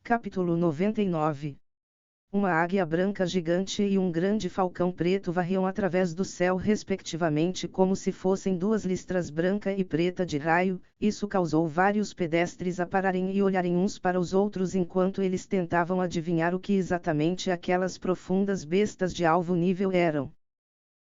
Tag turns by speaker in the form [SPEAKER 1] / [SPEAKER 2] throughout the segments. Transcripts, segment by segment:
[SPEAKER 1] Capítulo 99. Uma águia branca gigante e um grande falcão preto varriam através do céu respectivamente como se fossem duas listras branca e preta de raio. Isso causou vários pedestres a pararem e olharem uns para os outros enquanto eles tentavam adivinhar o que exatamente aquelas profundas bestas de alvo nível eram.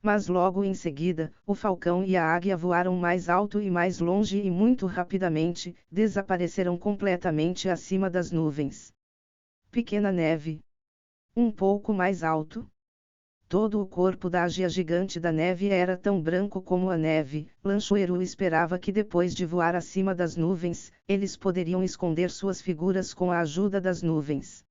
[SPEAKER 1] Mas logo em seguida, o falcão e a águia voaram mais alto e mais longe e muito rapidamente, desapareceram completamente acima das nuvens. Pequena neve. Um pouco mais alto. Todo o corpo da águia gigante da neve era tão branco como a neve. Lanchoeiro esperava que depois de voar acima das nuvens, eles poderiam esconder suas figuras com a ajuda das nuvens.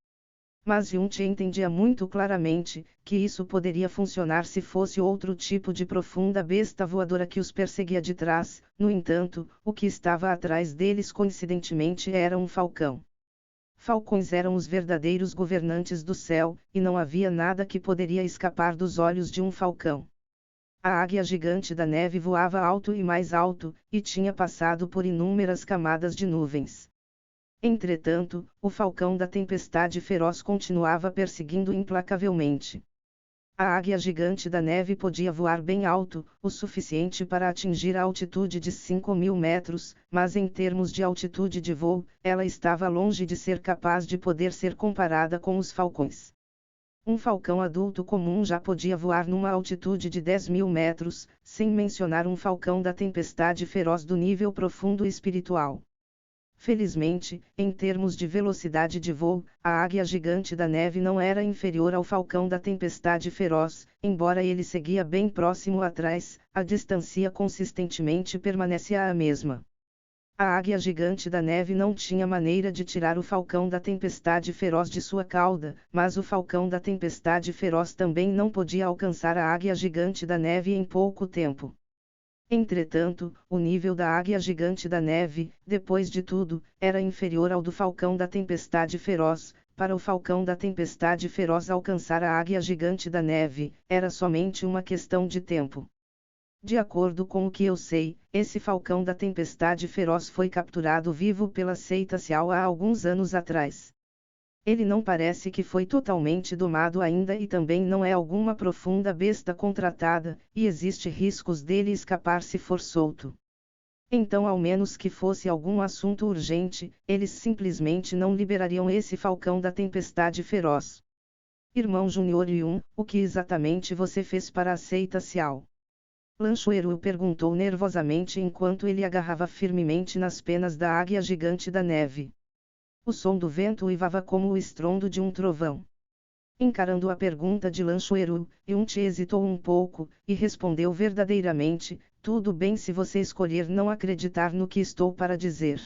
[SPEAKER 1] Mas Yunthe entendia muito claramente que isso poderia funcionar se fosse outro tipo de profunda besta voadora que os perseguia de trás. No entanto, o que estava atrás deles coincidentemente era um falcão. Falcões eram os verdadeiros governantes do céu, e não havia nada que poderia escapar dos olhos de um falcão. A águia gigante da neve voava alto e mais alto, e tinha passado por inúmeras camadas de nuvens. Entretanto, o falcão da tempestade feroz continuava perseguindo implacavelmente. A águia gigante da neve podia voar bem alto, o suficiente para atingir a altitude de 5.000 metros, mas em termos de altitude de voo, ela estava longe de ser capaz de poder ser comparada com os falcões. Um falcão adulto comum já podia voar numa altitude de 10.000 metros, sem mencionar um falcão da tempestade feroz do nível profundo espiritual. Felizmente, em termos de velocidade de voo, a águia gigante da neve não era inferior ao falcão da tempestade feroz, embora ele seguia bem próximo atrás, a distância consistentemente permanecia a mesma. A águia gigante da neve não tinha maneira de tirar o falcão da tempestade feroz de sua cauda, mas o falcão da tempestade feroz também não podia alcançar a águia gigante da neve em pouco tempo. Entretanto, o nível da águia gigante da neve, depois de tudo, era inferior ao do falcão da tempestade feroz. Para o falcão da tempestade feroz alcançar a águia gigante da neve, era somente uma questão de tempo. De acordo com o que eu sei, esse falcão da tempestade feroz foi capturado vivo pela seita Xiao há alguns anos atrás. Ele não parece que foi totalmente domado ainda e também não é alguma profunda besta contratada, e existe riscos dele escapar se for solto. Então, ao menos que fosse algum assunto urgente, eles simplesmente não liberariam esse falcão da tempestade feroz. Irmão Júnior Yun, o que exatamente você fez para a seita Xiao? Lanchoeiro perguntou nervosamente enquanto ele agarrava firmemente nas penas da águia gigante da neve. O som do vento uivava como o estrondo de um trovão. Encarando a pergunta de Lanchoeiro, Yunthe hesitou um pouco, e respondeu verdadeiramente: tudo bem se você escolher não acreditar no que estou para dizer.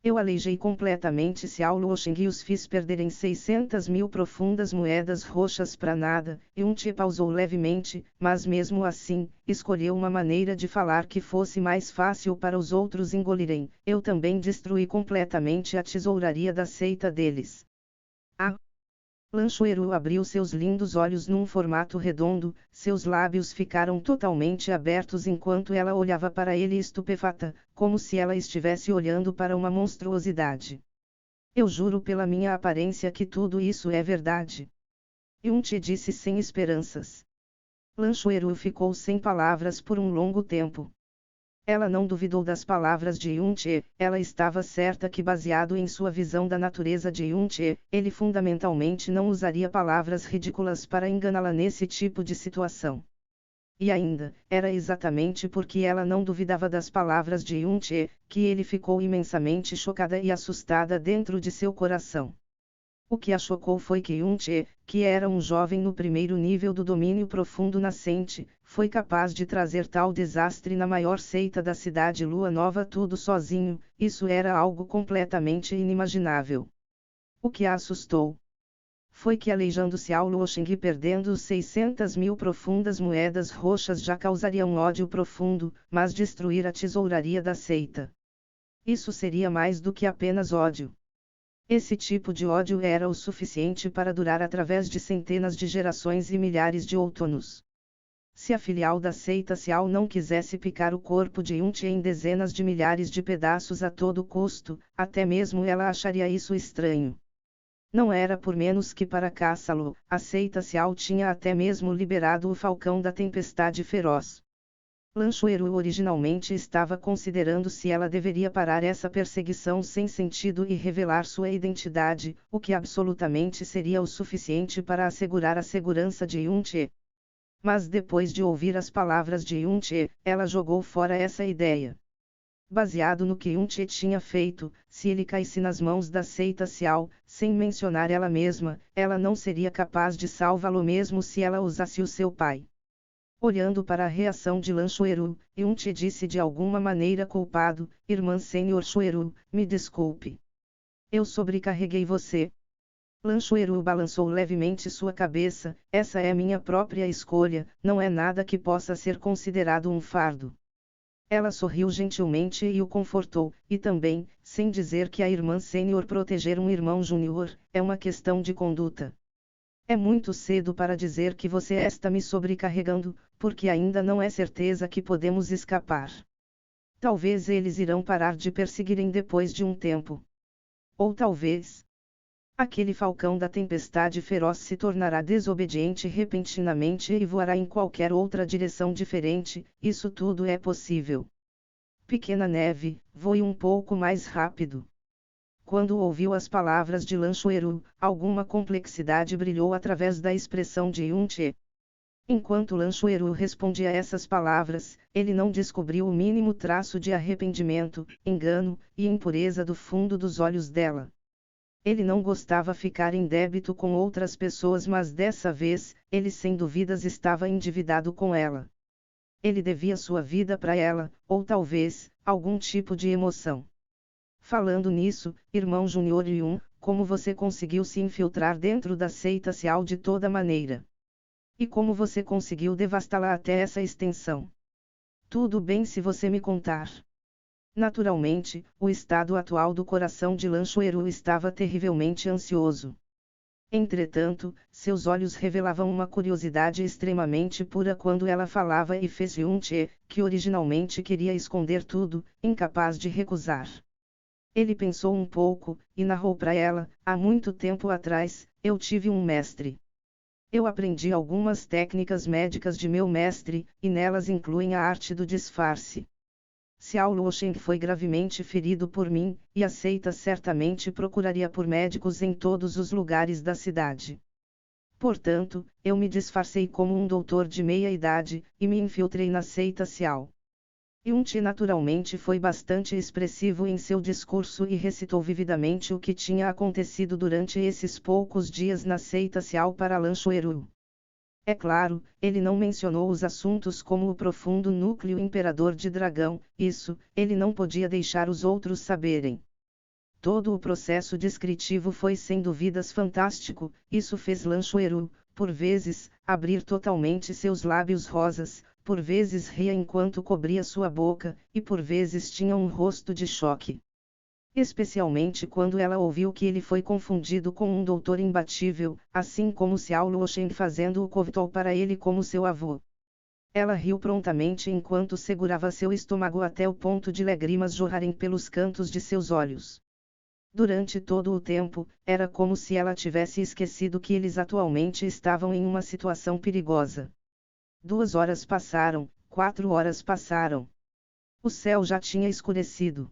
[SPEAKER 1] Eu aleijei completamente Xiao Luosheng e os fiz perderem 600.000 profundas moedas roxas para nada. Yunthe pausou levemente, mas mesmo assim, escolheu uma maneira de falar que fosse mais fácil para os outros engolirem. Eu também destruí completamente a tesouraria da seita deles. Ah! Lanchoeiro abriu seus lindos olhos num formato redondo, seus lábios ficaram totalmente abertos enquanto ela olhava para ele estupefata, como se ela estivesse olhando para uma monstruosidade. Eu juro pela minha aparência que tudo isso é verdade. Yunthe disse sem esperanças. Lanchoeiro ficou sem palavras por um longo tempo. Ela não duvidou das palavras de Yunthe, ela estava certa que, baseado em sua visão da natureza de Yunthe, ele fundamentalmente não usaria palavras ridículas para enganá-la nesse tipo de situação. E ainda, era exatamente porque ela não duvidava das palavras de Yunthe, que ele ficou imensamente chocada e assustada dentro de seu coração. O que a chocou foi que Yunthe, que era um jovem no primeiro nível do domínio profundo nascente, foi capaz de trazer tal desastre na maior seita da cidade Lua Nova tudo sozinho. Isso era algo completamente inimaginável. O que a assustou foi que, aleijando Xiao Luosheng e perdendo os 600.000 profundas moedas roxas já causaria um ódio profundo, mas destruir a tesouraria da seita. Isso seria mais do que apenas ódio. Esse tipo de ódio era o suficiente para durar através de centenas de gerações e milhares de outonos. Se a filial da seita Xiao não quisesse picar o corpo de Yunthe em dezenas de milhares de pedaços a todo custo, até mesmo ela acharia isso estranho. Não era por menos que para caçá-lo, a seita Cial tinha até mesmo liberado o falcão da tempestade feroz. Lanchueiro originalmente estava considerando se ela deveria parar essa perseguição sem sentido e revelar sua identidade, o que absolutamente seria o suficiente para assegurar a segurança de Yun-che. Mas depois de ouvir as palavras de Yun-che, ela jogou fora essa ideia. Baseado no que Yun-che tinha feito, se ele caísse nas mãos da seita Cial, sem mencionar ela mesma, ela não seria capaz de salvá-lo mesmo se ela usasse o seu pai. Olhando para a reação de Lanchueru, Yun-che disse de alguma maneira culpado: Irmã Sênior Chueru, me desculpe. Eu sobrecarreguei você. Lanchueru balançou levemente sua cabeça: essa é minha própria escolha, não é nada que possa ser considerado um fardo. Ela sorriu gentilmente e o confortou, e também, sem dizer que a irmã sênior proteger um irmão júnior, é uma questão de conduta. É muito cedo para dizer que você está me sobrecarregando, porque ainda não é certeza que podemos escapar. Talvez eles irão parar de perseguirem depois de um tempo. Ou talvez aquele falcão da tempestade feroz se tornará desobediente repentinamente e voará em qualquer outra direção diferente. Isso tudo é possível. Pequena Neve, voe um pouco mais rápido. Quando ouviu as palavras de Lanchueru, alguma complexidade brilhou através da expressão de Yun-che. Enquanto Lanchueru respondia essas palavras, ele não descobriu o mínimo traço de arrependimento, engano e impureza do fundo dos olhos dela. Ele não gostava de ficar em débito com outras pessoas, mas dessa vez, ele sem dúvidas estava endividado com ela. Ele devia sua vida para ela, ou talvez, algum tipo de emoção. Falando nisso, irmão Júnior Yun, como você conseguiu se infiltrar dentro da seita Cial de toda maneira? E como você conseguiu devastá-la até essa extensão? Tudo bem se você me contar. Naturalmente, o estado atual do coração de Lanchueru estava terrivelmente ansioso. Entretanto, seus olhos revelavam uma curiosidade extremamente pura quando ela falava e fez Yun-che, que originalmente queria esconder tudo, incapaz de recusar. Ele pensou um pouco, e narrou para ela: há muito tempo atrás, eu tive um mestre. Eu aprendi algumas técnicas médicas de meu mestre, e nelas incluem a arte do disfarce. Xiao Luosheng foi gravemente ferido por mim, e a seita certamente procuraria por médicos em todos os lugares da cidade. Portanto, eu me disfarcei como um doutor de meia-idade, e me infiltrei na seita Xiao. Yun-che naturalmente foi bastante expressivo em seu discurso e recitou vividamente o que tinha acontecido durante esses poucos dias na seita Xiao para Lanchueru. É claro, ele não mencionou os assuntos como o profundo núcleo imperador de dragão, isso, ele não podia deixar os outros saberem. Todo o processo descritivo foi sem dúvidas fantástico, isso fez Lanchueru, por vezes, abrir totalmente seus lábios rosas, por vezes ria enquanto cobria sua boca, e por vezes tinha um rosto de choque. Especialmente quando ela ouviu que ele foi confundido com um doutor imbatível, assim como Xiao Luosheng fazendo o covetol para ele como seu avô. Ela riu prontamente enquanto segurava seu estômago até o ponto de lágrimas jorrarem pelos cantos de seus olhos. Durante todo o tempo, era como se ela tivesse esquecido que eles atualmente estavam em uma situação perigosa. 2 horas passaram, 4 horas passaram. O céu já tinha escurecido.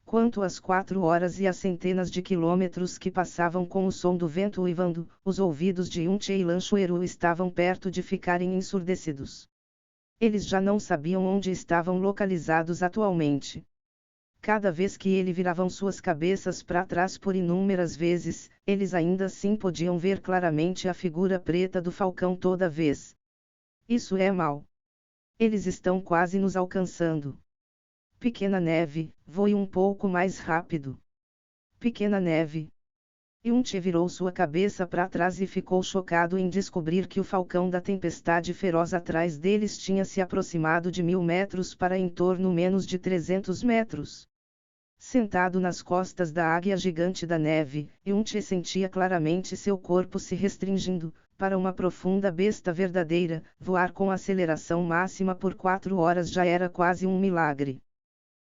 [SPEAKER 1] Quanto às 4 horas e às centenas de quilômetros que passavam com o som do vento uivando, os ouvidos de Yun-che e Lanchueru estavam perto de ficarem ensurdecidos. Eles já não sabiam onde estavam localizados atualmente. Cada vez que ele viravam suas cabeças para trás por inúmeras vezes, eles ainda assim podiam ver claramente a figura preta do falcão toda vez. Isso é mal. Eles estão quase nos alcançando. Pequena Neve, voe um pouco mais rápido. Pequena Neve. Yun-che virou sua cabeça para trás e ficou chocado em descobrir que o falcão da tempestade feroz atrás deles tinha se aproximado de 1000 metros para em torno menos de 300 metros. Sentado nas costas da águia gigante da neve, Yun-che sentia claramente seu corpo se restringindo. Para uma profunda besta verdadeira, voar com aceleração máxima por 4 horas já era quase um milagre.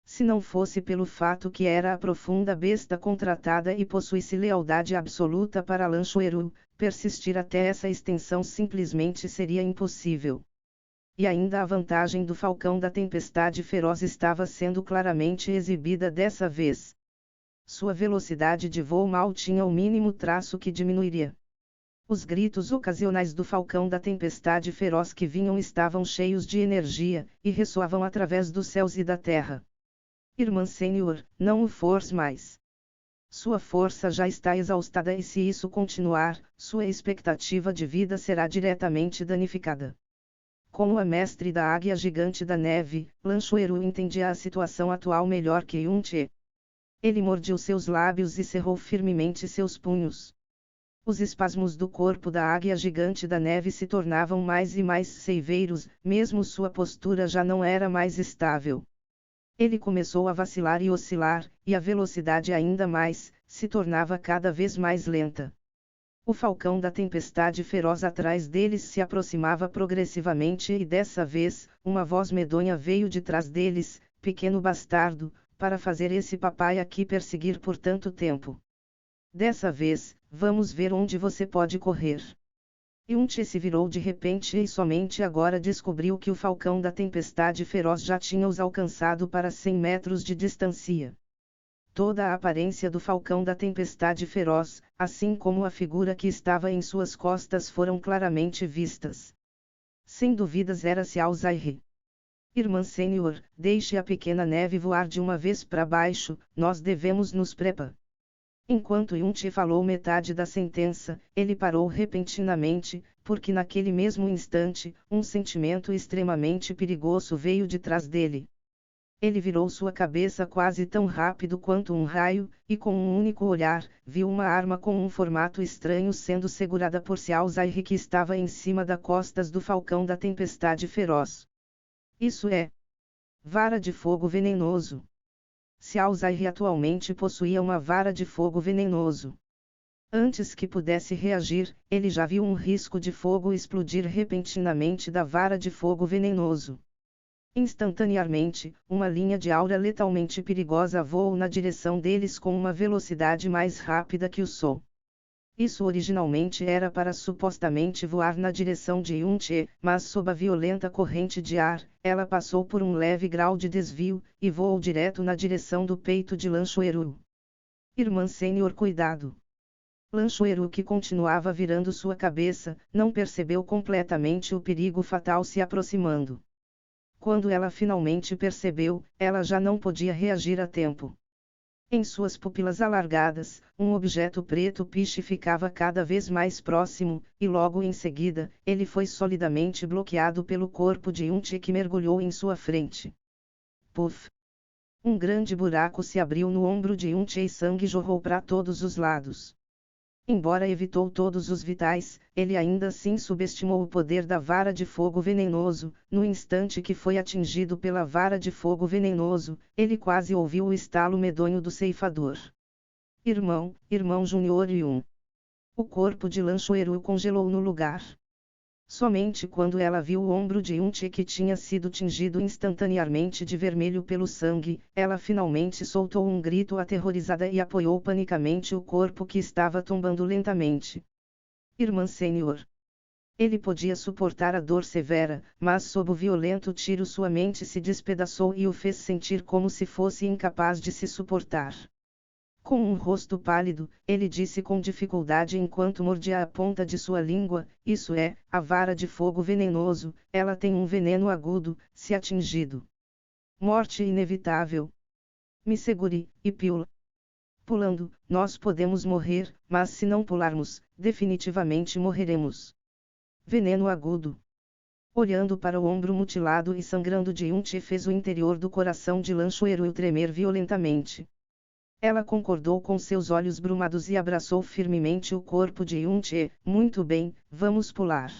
[SPEAKER 1] Se não fosse pelo fato que era a profunda besta contratada e possuísse lealdade absoluta para Lanchoeru, persistir até essa extensão simplesmente seria impossível. E ainda a vantagem do falcão da tempestade feroz estava sendo claramente exibida dessa vez. Sua velocidade de voo mal tinha o mínimo traço que diminuiria. Os gritos ocasionais do falcão da tempestade feroz que vinham estavam cheios de energia, e ressoavam através dos céus e da terra. Irmã Sênior, não o force mais. Sua força já está exaustada e se isso continuar, sua expectativa de vida será diretamente danificada. Como a mestre da águia gigante da neve, Lanchoeru entendia a situação atual melhor que Yun-che. Ele mordiu seus lábios e cerrou firmemente seus punhos. Os espasmos do corpo da águia gigante da neve se tornavam mais e mais severos, mesmo sua postura já não era mais estável. Ele começou a vacilar e oscilar, e a velocidade ainda mais, se tornava cada vez mais lenta. O falcão da tempestade feroz atrás deles se aproximava progressivamente e dessa vez, uma voz medonha veio de trás deles: pequeno bastardo, para fazer esse papai aqui perseguir por tanto tempo. Dessa vez, vamos ver onde você pode correr. Yun-che se virou de repente e somente agora descobriu que o falcão da tempestade feroz já tinha os alcançado para 100 metros de distância. Toda a aparência do falcão da tempestade feroz, assim como a figura que estava em suas costas foram claramente vistas. Sem dúvidas era Xiao Zaihe. Irmã Sênior, deixe a pequena neve voar de uma vez para baixo, nós devemos nos preparar. Enquanto Yun-che falou metade da sentença, ele parou repentinamente, porque naquele mesmo instante, um sentimento extremamente perigoso veio de trás dele. Ele virou sua cabeça quase tão rápido quanto um raio, e com um único olhar, viu uma arma com um formato estranho sendo segurada por Xiao Zaihe que estava em cima das costas do falcão da tempestade feroz. Isso é vara de fogo venenoso. Xiao Zaihe atualmente possuía uma vara de fogo venenoso. Antes que pudesse reagir, ele já viu um risco de fogo explodir repentinamente da vara de fogo venenoso. Instantaneamente, uma linha de aura letalmente perigosa voou na direção deles com uma velocidade mais rápida que o som. Isso originalmente era para supostamente voar na direção de Yun-che, mas sob a violenta corrente de ar, ela passou por um leve grau de desvio, e voou direto na direção do peito de Lanchoeru. Irmã Sênior, cuidado! Lanchoeru, que continuava virando sua cabeça, não percebeu completamente o perigo fatal se aproximando. Quando ela finalmente percebeu, ela já não podia reagir a tempo. Em suas pupilas alargadas, um objeto preto piche ficava cada vez mais próximo, e logo em seguida, ele foi solidamente bloqueado pelo corpo de Yun-che que mergulhou em sua frente. Puff! Um grande buraco se abriu no ombro de Yun-che e sangue jorrou para todos os lados. Embora evitou todos os vitais, ele ainda assim subestimou o poder da vara de fogo venenoso. No instante que foi atingido pela vara de fogo venenoso, ele quase ouviu o estalo medonho do ceifador. Irmão Júnior Yun. O corpo de Lanchoeru congelou no lugar. Somente quando ela viu o ombro de Yun-che que tinha sido tingido instantaneamente de vermelho pelo sangue, ela finalmente soltou um grito aterrorizada e apoiou panicamente o corpo que estava tombando lentamente. Irmã Sênior. Ele podia suportar a dor severa, mas sob o violento tiro sua mente se despedaçou e o fez sentir como se fosse incapaz de se suportar. Com um rosto pálido, ele disse com dificuldade enquanto mordia a ponta de sua língua: isso é, a vara de fogo venenoso, ela tem um veneno agudo, se atingido. Morte inevitável. Me segure, e pula. Pulando, nós podemos morrer, mas se não pularmos, definitivamente morreremos. Veneno agudo. Olhando para o ombro mutilado e sangrando de Yun-che fez o interior do coração de Lanchoeru tremer violentamente. Ela concordou com seus olhos brumados e abraçou firmemente o corpo de Yun-che. Muito bem, vamos pular.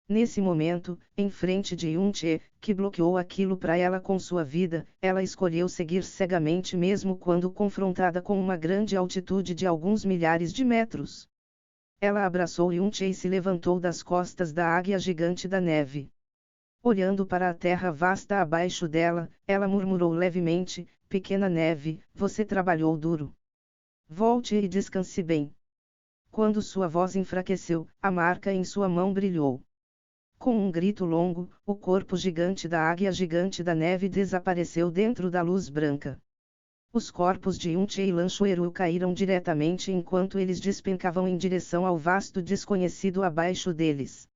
[SPEAKER 1] Nesse momento, em frente de Yun-che, que bloqueou aquilo para ela com sua vida, ela escolheu seguir cegamente mesmo quando confrontada com uma grande altitude de alguns milhares de metros. Ela abraçou Yun-che e se levantou das costas da águia gigante da neve. Olhando para a terra vasta abaixo dela, ela murmurou levemente: pequena neve, você trabalhou duro. Volte e descanse bem. Quando sua voz enfraqueceu, a marca em sua mão brilhou. Com um grito longo, o corpo gigante da águia gigante da neve desapareceu dentro da luz branca. Os corpos de Yunchi e Lanchueru caíram diretamente enquanto eles despencavam em direção ao vasto desconhecido abaixo deles.